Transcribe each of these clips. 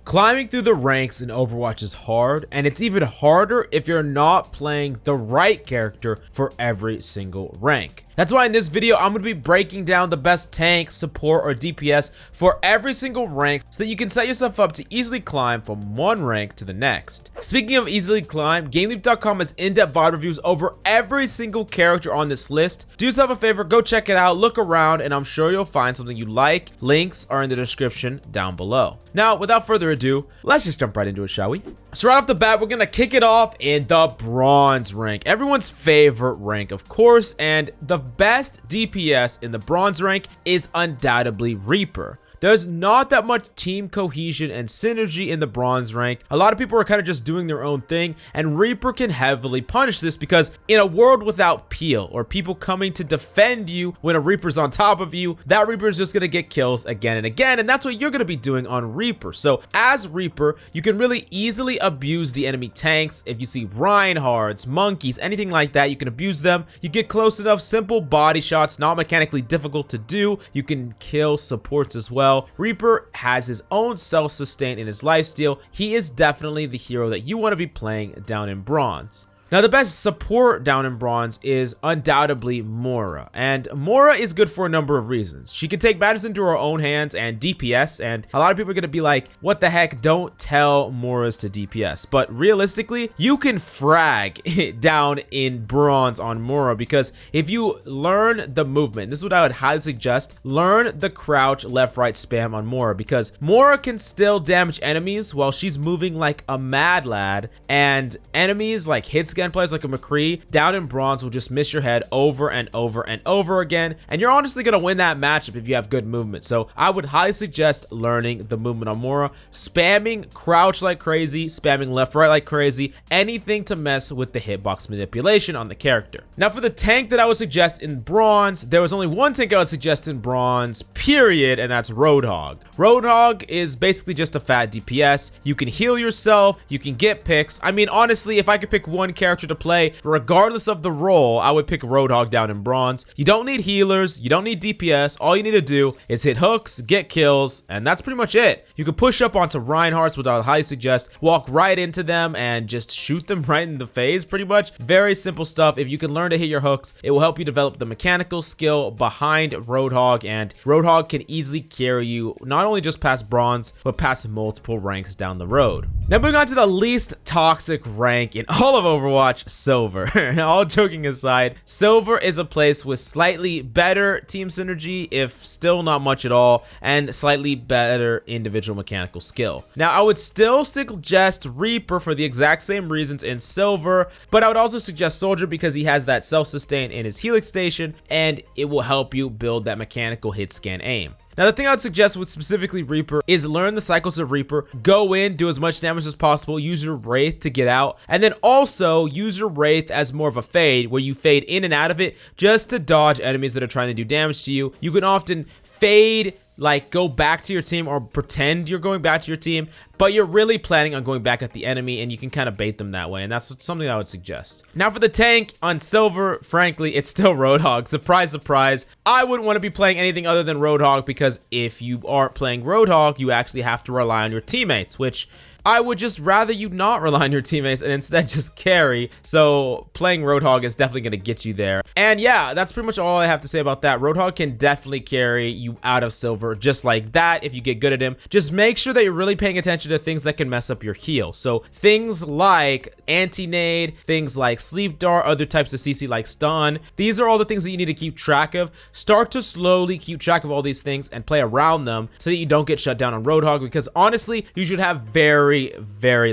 Climbing through the ranks in Overwatch is hard, and it's even harder if you're not playing the right character for every single rank. That's why in this video, I'm going to be breaking down the best tank, support, or DPS for every single rank so that you can set yourself up to easily climb from one rank to the next. Speaking of easily climb, GameLeap.com has in-depth VOD reviews over every single character on this list. Do yourself a favor, go check it out, look around, and I'm sure you'll find something you like. Links are in the description down below. Now, without further ado, let's just jump right into it, shall we? So right off the bat, we're going to kick it off in the bronze rank. Everyone's favorite rank, of course, and the best DPS in the bronze rank is undoubtedly Reaper. There's not that much team cohesion and synergy in the bronze rank. A lot of people are kind of just doing their own thing, and Reaper can heavily punish this because in a world without peel or people coming to defend you when a Reaper's on top of you, that Reaper is just going to get kills again and again, and that's what you're going to be doing on Reaper. So as Reaper, you can really easily abuse the enemy tanks. If you see Reinhardts, monkeys, anything like that, you can abuse them. You get close enough, simple body shots, not mechanically difficult to do. You can kill supports as well. Reaper has his own self-sustain in his lifesteal. He is definitely the hero that you want to be playing down in bronze. Now, the best support down in bronze is undoubtedly Moira, and Moira is good for a number of reasons. She can take matters into her own hands and DPS, and a lot of people are going to be like, what the heck, don't tell Moiras to DPS. But realistically, you can frag down in bronze on Moira, because if you learn the movement, this is what I would highly suggest, learn the crouch left right spam on Moira, because Moira can still damage enemies while she's moving like a mad lad, and enemies like hitscan players like a McCree down in bronze will just miss your head over and over and over again, and you're honestly going to win that matchup if you have good movement. So I would highly suggest learning the movement on Moira, spamming crouch like crazy, spamming left right like crazy, anything to mess with the hitbox manipulation on the character. Now for the tank that I would suggest in bronze, there was only one tank I would suggest in bronze, period, and that's Roadhog. Roadhog is basically just a fat DPS. You can heal yourself, you can get picks. I mean, honestly, if I could pick one character to play, regardless of the role, I would pick Roadhog down in bronze. You don't need healers, you don't need DPS. All you need to do is hit hooks, get kills, and that's pretty much it. You can push up onto Reinhardts, which I would highly suggest, walk right into them and just shoot them right in the face, pretty much. Very simple stuff. If you can learn to hit your hooks, it will help you develop the mechanical skill behind Roadhog, and Roadhog can easily carry you not only just past bronze, but past multiple ranks down the road. Now moving on to the least toxic rank in all of Overwatch, Silver. All joking aside, Silver is a place with slightly better team synergy, if still not much at all, and slightly better individual mechanical skill. Now, I would still suggest Reaper for the exact same reasons in Silver, but I would also suggest Soldier because he has that self-sustain in his Helix station, and it will help you build that mechanical hit scan aim. Now, the thing I would suggest with specifically Reaper is learn the cycles of Reaper, go in, do as much damage as possible, use your Wraith to get out, and then also use your Wraith as more of a fade, where you fade in and out of it just to dodge enemies that are trying to do damage to you. You can often fade, like go back to your team or pretend you're going back to your team, but you're really planning on going back at the enemy, and you can kind of bait them that way, and that's something I would suggest. Now for the tank on Silver, frankly, it's still Roadhog. Surprise, surprise. I wouldn't want to be playing anything other than Roadhog, because if you aren't playing Roadhog, you actually have to rely on your teammates, which I would just rather you not rely on your teammates and instead just carry. So playing Roadhog is definitely going to get you there. And yeah, that's pretty much all I have to say about that. Roadhog can definitely carry you out of Silver just like that if you get good at him. Just make sure that you're really paying attention to things that can mess up your heal. So things like anti-nade, things like sleep dart, other types of CC like stun. These are all the things that you need to keep track of. Start to slowly keep track of all these things and play around them so that you don't get shut down on Roadhog, because honestly, you should have very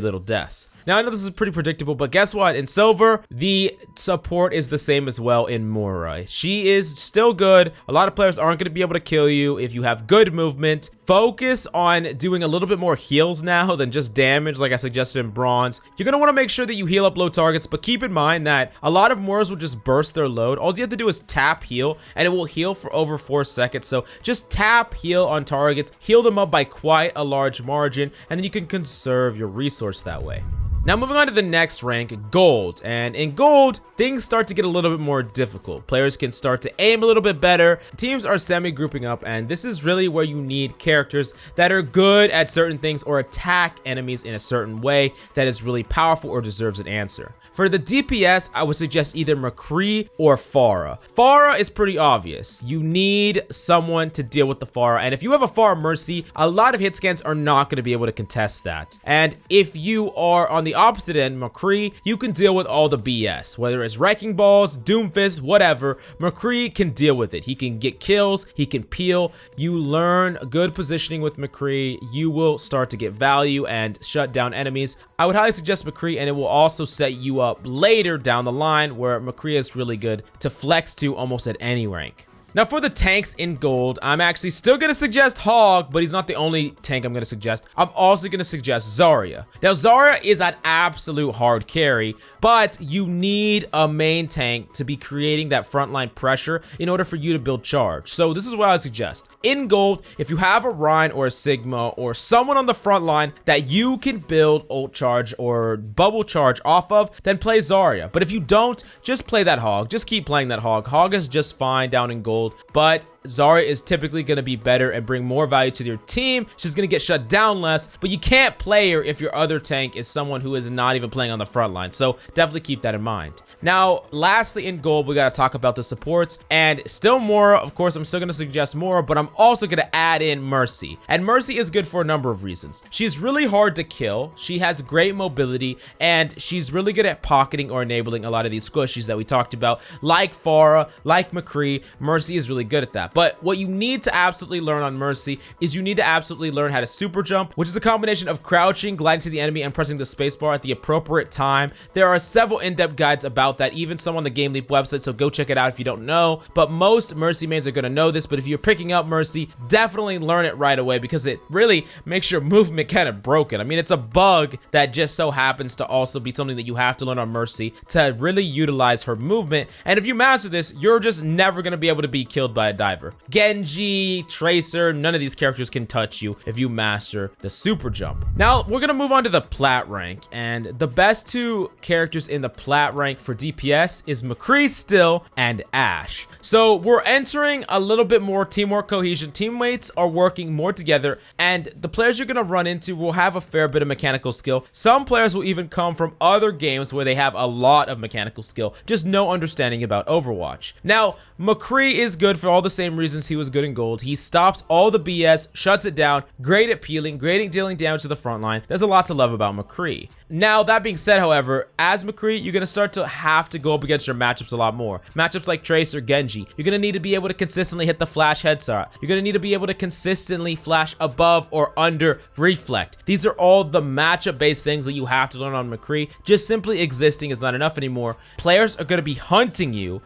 little deaths. Now, I know this is pretty predictable, but guess what? In Silver, the support is the same as well in Moira. She is still good. A lot of players aren't going to be able to kill you if you have good movement. Focus on doing a little bit more heals now than just damage, like I suggested in Bronze. You're going to want to make sure that you heal up low targets, but keep in mind that a lot of Moiras will just burst their load. All you have to do is tap heal, and it will heal for over 4 seconds. So just tap heal on targets, heal them up by quite a large margin, and then you can conserve your resource that way. Now moving on to the next rank, Gold. And in Gold, things start to get a little bit more difficult. Players can start to aim a little bit better. Teams are semi-grouping up, and this is really where you need characters that are good at certain things or attack enemies in a certain way that is really powerful or deserves an answer. For the DPS, I would suggest either McCree or Pharah. Pharah is pretty obvious. You need someone to deal with the Pharah, and if you have a Pharah Mercy, a lot of hit scans are not going to be able to contest that. And if you are on the opposite end, McCree, you can deal with all the BS, whether it's Wrecking Balls, Doomfist, whatever. McCree can deal with it. He can get kills, he can peel. You learn good positioning with McCree, you will start to get value and shut down enemies. I would highly suggest McCree, and it will also set you up later down the line where McCree is really good to flex to almost at any rank. Now for the tanks in Gold, I'm actually still going to suggest Hog, but he's not the only tank I'm going to suggest. I'm also going to suggest Zarya. Now Zarya is an absolute hard carry, but you need a main tank to be creating that frontline pressure in order for you to build charge. So this is what I suggest. In Gold, if you have a Rhine or a Sigma or someone on the front line that you can build ult charge or bubble charge off of, then play Zarya. But if you don't, just play that Hog. Just keep playing that Hog. Hog is just fine down in Gold, but Zarya is typically going to be better and bring more value to your team. She's going to get shut down less, but you can't play her if your other tank is someone who is not even playing on the front line. So definitely keep that in mind. Now, lastly in Gold, we got to talk about the supports, and still more. Of course, I'm still going to suggest more, but I'm also going to add in Mercy. And Mercy is good for a number of reasons. She's really hard to kill. She has great mobility, and she's really good at pocketing or enabling a lot of these squishies that we talked about, like Pharah, like McCree. Mercy is really good at that. But what you need to absolutely learn on Mercy is you need to absolutely learn how to super jump, which is a combination of crouching, gliding to the enemy, and pressing the spacebar at the appropriate time. There are several in-depth guides about that, even some on the GameLeap website, so go check it out if you don't know. But most Mercy mains are going to know this, but if you're picking up Mercy, definitely learn it right away because it really makes your movement kind of broken. I mean, it's a bug that just so happens to also be something that you have to learn on Mercy to really utilize her movement. And if you master this, you're just never going to be able to be killed by a diver. Genji, Tracer, none of these characters can touch you if you master the super jump. Now, we're going to move on to the Plat rank, and the best two characters in the Plat rank for DPS is McCree still and Ashe. So we're entering a little bit more teamwork cohesion. Teammates are working more together, and the players you're going to run into will have a fair bit of mechanical skill. Some players will even come from other games where they have a lot of mechanical skill, just no understanding about Overwatch. Now, McCree is good for all the same reasons he was good in Gold. He stops all the BS, shuts it down, great at peeling, great at dealing damage to the front line. There's a lot to love about McCree. Now, that being said, however, as McCree, you're going to start to have to go up against your matchups a lot more. Matchups like Tracer, Genji. You're going to need to be able to consistently hit the flash headshot. You're going to need to be able to consistently flash above or under reflect. These are all the matchup-based things that you have to learn on McCree. Just simply existing is not enough anymore. Players are going to be hunting you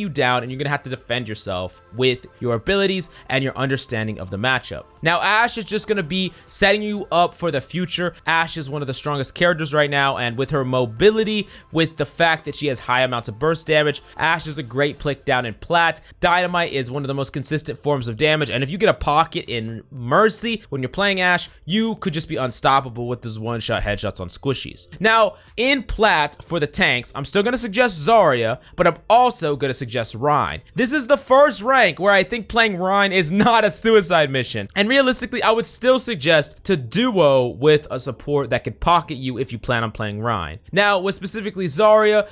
down, and you're going to have to defend yourself with your abilities and your understanding of the matchup. Now, Ashe is just going to be setting you up for the future. Ashe is one of the strongest characters right now, and with her mobility, with the fact that she has high amounts of burst damage, Ashe is a great pick down in Plat. Dynamite is one of the most consistent forms of damage, and if you get a pocket in Mercy when you're playing Ashe, you could just be unstoppable with those one-shot headshots on squishies. Now, in Plat, for the tanks, I'm still going to suggest Zarya, but I'm also going to suggest Rhine. This is the first rank where I think playing Rhine is not a suicide mission, and realistically, I would still suggest to duo with a support that could pocket you if you plan on playing Rhine. Now, with specifically Zarya,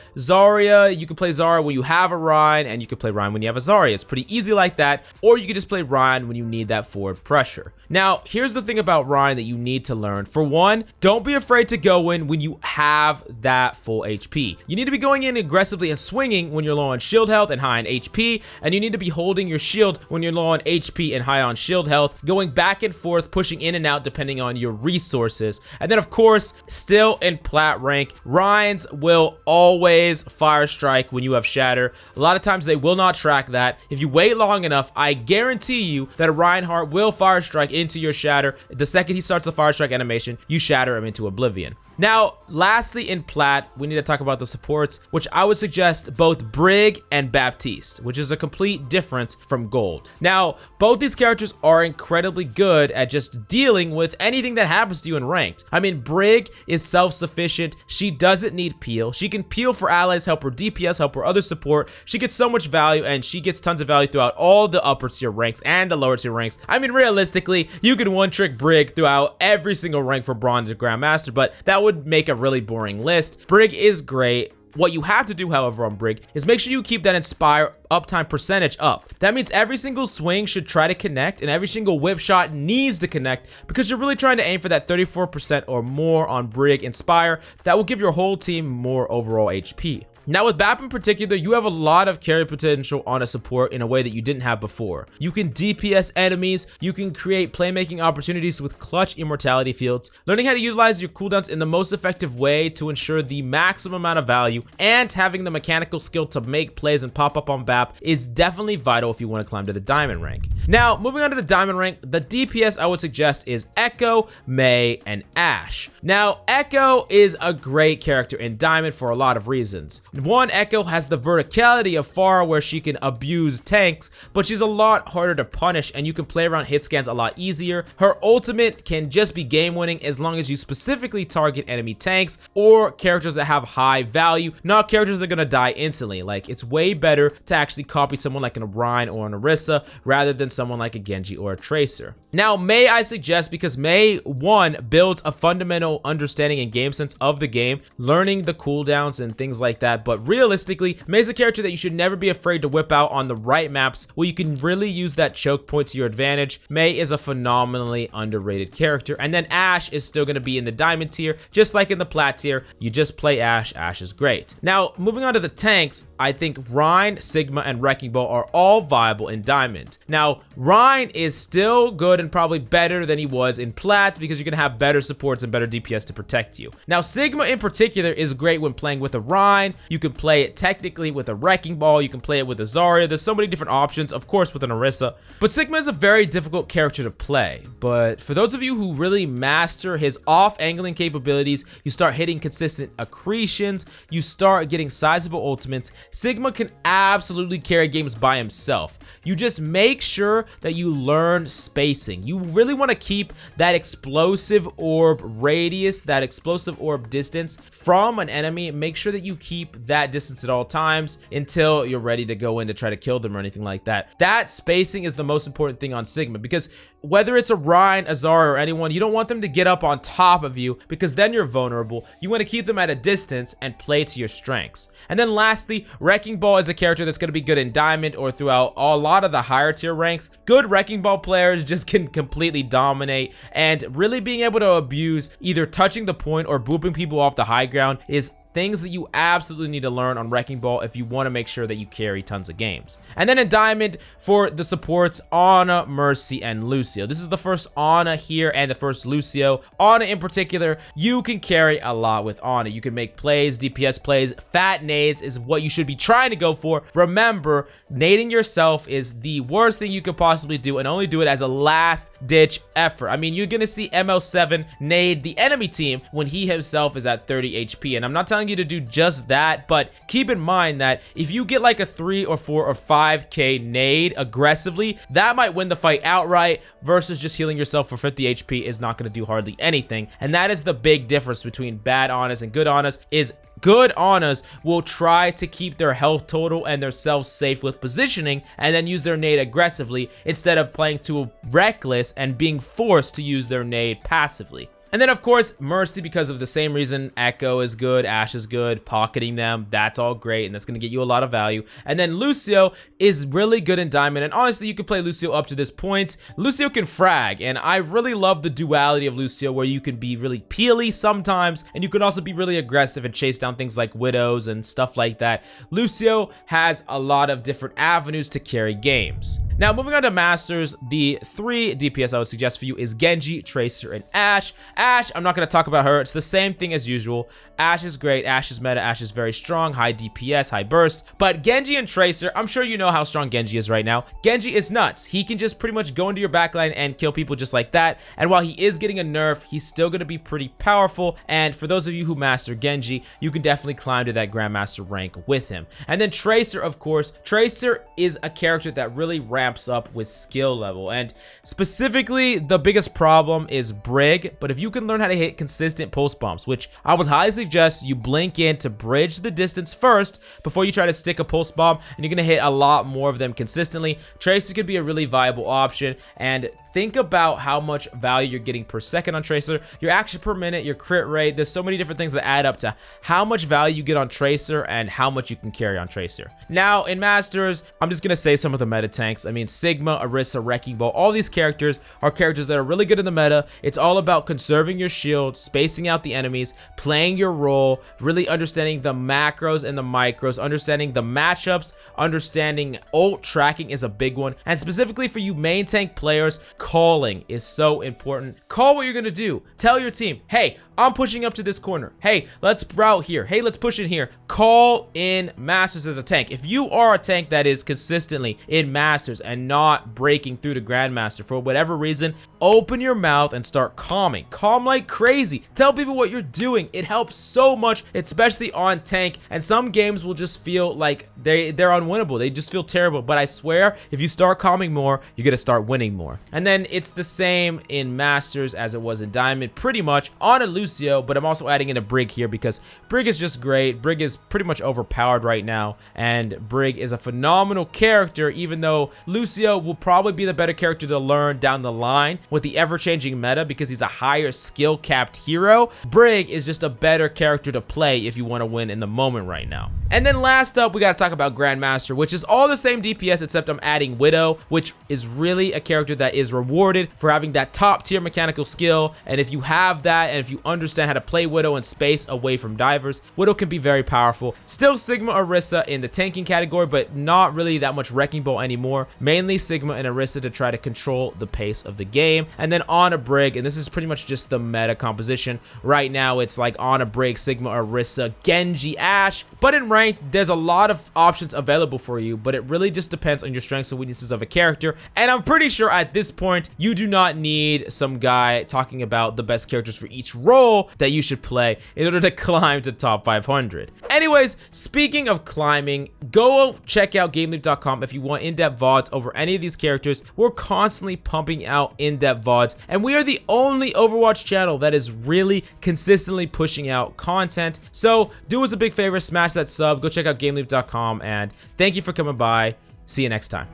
you can play Zarya when you have a Rhine, and you can play Rhine when you have a Zarya. It's pretty easy like that, or you can just play Rhine when you need that forward pressure. Now, here's the thing about Rhine that you need to learn. For one, don't be afraid to go in when you have that full HP. You need to be going in aggressively and swinging when you're low on shield health and high on HP, and you need to be holding your shield when you're low on HP and high on shield health, going back and forth, pushing in and out depending on your resources. And then, of course, still in Plat rank, Rhines will always fire strike when you have shatter. A lot of times they will not track that. If you wait long enough, I guarantee you that a Reinhardt will fire strike into your shatter. The second he starts the fire strike animation, you shatter him into oblivion. Now, lastly, in Plat, we need to talk about the supports, which I would suggest both Brig and Baptiste, which is a complete difference from Gold. Now, both these characters are incredibly good at just dealing with anything that happens to you in ranked. I mean, Brig is self-sufficient. She doesn't need peel. She can peel for allies, help her DPS, help her other support. She gets so much value, and she gets tons of value throughout all the upper tier ranks and the lower tier ranks. I mean, realistically, you can one-trick Brig throughout every single rank from Bronze to Grandmaster, but that would make a really boring list. Brig is great. What you have to do, however, on Brig is make sure you keep that Inspire uptime percentage up. That means every single swing should try to connect, and every single whip shot needs to connect, because you're really trying to aim for that 34% or more on Brig Inspire. That will give your whole team more overall HP. Now with BAP in particular, you have a lot of carry potential on a support in a way that you didn't have before. You can DPS enemies, you can create playmaking opportunities with clutch immortality fields. Learning how to utilize your cooldowns in the most effective way to ensure the maximum amount of value, and having the mechanical skill to make plays and pop up on BAP is definitely vital if you want to climb to the diamond rank. Now, moving on to the diamond rank, the DPS I would suggest is Echo, Mei, and Ashe. Now, Echo is a great character in diamond for a lot of reasons. One, Echo has the verticality of Pharah where she can abuse tanks, but she's a lot harder to punish, and you can play around hit scans a lot easier. Her ultimate can just be game winning as long as you specifically target enemy tanks or characters that have high value, not characters that are gonna die instantly. Like, it's way better to actually copy someone like an Orion or an Orisa rather than someone like a Genji or a Tracer. Now, Mei I suggest because Mei, one, builds a fundamental understanding and game sense of the game, learning the cooldowns and things like that. But realistically, Mei's a character that you should never be afraid to whip out on the right maps where you can really use that choke point to your advantage. Mei is a phenomenally underrated character. And then Ashe is still going to be in the diamond tier, just like in the plat tier. You just play Ashe. Ashe is great. Now, moving on to the tanks, I think Rein, Sigma, and Wrecking Ball are all viable in diamond. Now, Rein is still good and probably better than he was in plats because you're going to have better supports and better DPS to protect you. Now, Sigma in particular is great when playing with a Rein. You can play it technically with a Wrecking Ball. You can play it with a Zarya. There's so many different options, of course, with an Orisa. But Sigma is a very difficult character to play. But for those of you who really master his off-angling capabilities, you start hitting consistent accretions, you start getting sizable ultimates, Sigma can absolutely carry games by himself. You just make sure that you learn spacing. You really want to keep that explosive orb radius, that explosive orb distance from an enemy. Make sure that you keep that distance at all times until you're ready to go in to try to kill them or anything like that. That spacing is the most important thing on Sigma, because whether it's a Rein, a Zarya, or anyone, you don't want them to get up on top of you because then you're vulnerable. You want to keep them at a distance and play to your strengths. And then lastly, Wrecking Ball is a character that's going to be good in Diamond or throughout a lot of the higher tier ranks. Good Wrecking Ball players just can completely dominate, and really being able to abuse either touching the point or booping people off the high ground is things that you absolutely need to learn on Wrecking Ball if you want to make sure that you carry tons of games. And then in Diamond, for the supports, Ana, Mercy, and Lucio. This is the first Ana here and the first Lucio. Ana in particular, you can carry a lot with Ana. You can make plays, DPS plays. Fat nades is what you should be trying to go for. Remember, nading yourself is the worst thing you could possibly do, and only do it as a last ditch effort. I mean, you're gonna see ML7 nade the enemy team when he himself is at 30 HP, and I'm not telling you to do just that, but keep in mind that if you get like a 3 or 4 or 5k nade aggressively, that might win the fight outright, versus just healing yourself for 50 HP is not going to do hardly anything. And that is the big difference between bad Anas and good Anas, is good Anas will try to keep their health total and their selves safe with positioning, and then use their nade aggressively instead of playing too reckless and being forced to use their nade passively. And then, of course, Mercy, because of the same reason. Echo is good, Ashe is good, pocketing them, that's all great, and that's going to get you a lot of value. And then Lucio is really good in Diamond, and honestly, you can play Lucio up to this point. Lucio can frag, and I really love the duality of Lucio, where you can be really peely sometimes, and you can also be really aggressive and chase down things like Widows and stuff like that. Lucio has a lot of different avenues to carry games. Now, moving on to Masters, the 3 DPS I would suggest for you is Genji, Tracer, and Ashe. Ashe, I'm not going to talk about her. It's the same thing as usual. Ashe is great. Ashe is meta. Ashe is very strong. High DPS, high burst. But Genji and Tracer, I'm sure you know how strong Genji is right now. Genji is nuts. He can just pretty much go into your backline and kill people just like that. And while he is getting a nerf, he's still going to be pretty powerful. And for those of you who master Genji, you can definitely climb to that Grandmaster rank with him. And then Tracer, of course. Tracer is a character that really ramps up with skill level. And specifically, the biggest problem is Brig. But if you can learn how to hit consistent pulse bombs, which I would highly suggest you blink in to bridge the distance first before you try to stick a pulse bomb, and you're going to hit a lot more of them consistently. Tracer could be a really viable option. And think about how much value you're getting per second on Tracer, your action per minute, your crit rate. There's so many different things that add up to how much value you get on Tracer and how much you can carry on Tracer. Now, in Masters, I'm just going to say some of the meta tanks. I mean, Sigma, Orisa, Wrecking Ball, all these characters are characters that are really good in the meta. It's all about conserving your shield, spacing out the enemies, playing your role, really understanding the macros and the micros, understanding the matchups, understanding ult tracking is a big one. And specifically for you main tank players, calling is so important. Call what you're gonna do. Tell your team, hey, I'm pushing up to this corner. Hey, let's route here. Hey, let's push in here. Call in Masters as a tank. If you are a tank that is consistently in Masters and not breaking through to Grandmaster for whatever reason, open your mouth and start calming. Calm like crazy. Tell people what you're doing. It helps so much, especially on tank. And some games will just feel like they're unwinnable. They just feel terrible. But I swear, if you start calming more, you're gonna start winning more. And then it's the same in Masters as it was in Diamond, pretty much on a Lucio, but I'm also adding in a Brig here because Brig is just great. Brig is pretty much overpowered right now, and Brig is a phenomenal character, even though Lucio will probably be the better character to learn down the line with the ever-changing meta because he's a higher skill-capped hero. Brig is just a better character to play if you want to win in the moment right now. And then last up, we got to talk about Grandmaster, which is all the same DPS except I'm adding Widow, which is really a character that is rewarded for having that top-tier mechanical skill. And if you have that, and if you understand how to play Widow in space away from divers, Widow can be very powerful. Still Sigma, Orisa in the tanking category, but not really that much Wrecking Ball anymore. Mainly Sigma and Orisa to try to control the pace of the game. And then on a Brig, and this is pretty much just the meta composition. Right now, it's like on a Brig, Sigma, Orisa, Genji, Ashe. But in ranked, there's a lot of options available for you, but it really just depends on your strengths and weaknesses of a character. And I'm pretty sure at this point, you do not need some guy talking about the best characters for each role that you should play in order to climb to top 500. Anyways, speaking of climbing, go check out GameLeap.com if you want in-depth VODs over any of these characters. We're constantly pumping out in-depth VODs, and we are the only Overwatch channel that is really consistently pushing out content. So do us a big favor, smash that sub, go check out GameLeap.com, and thank you for coming by. See you next time.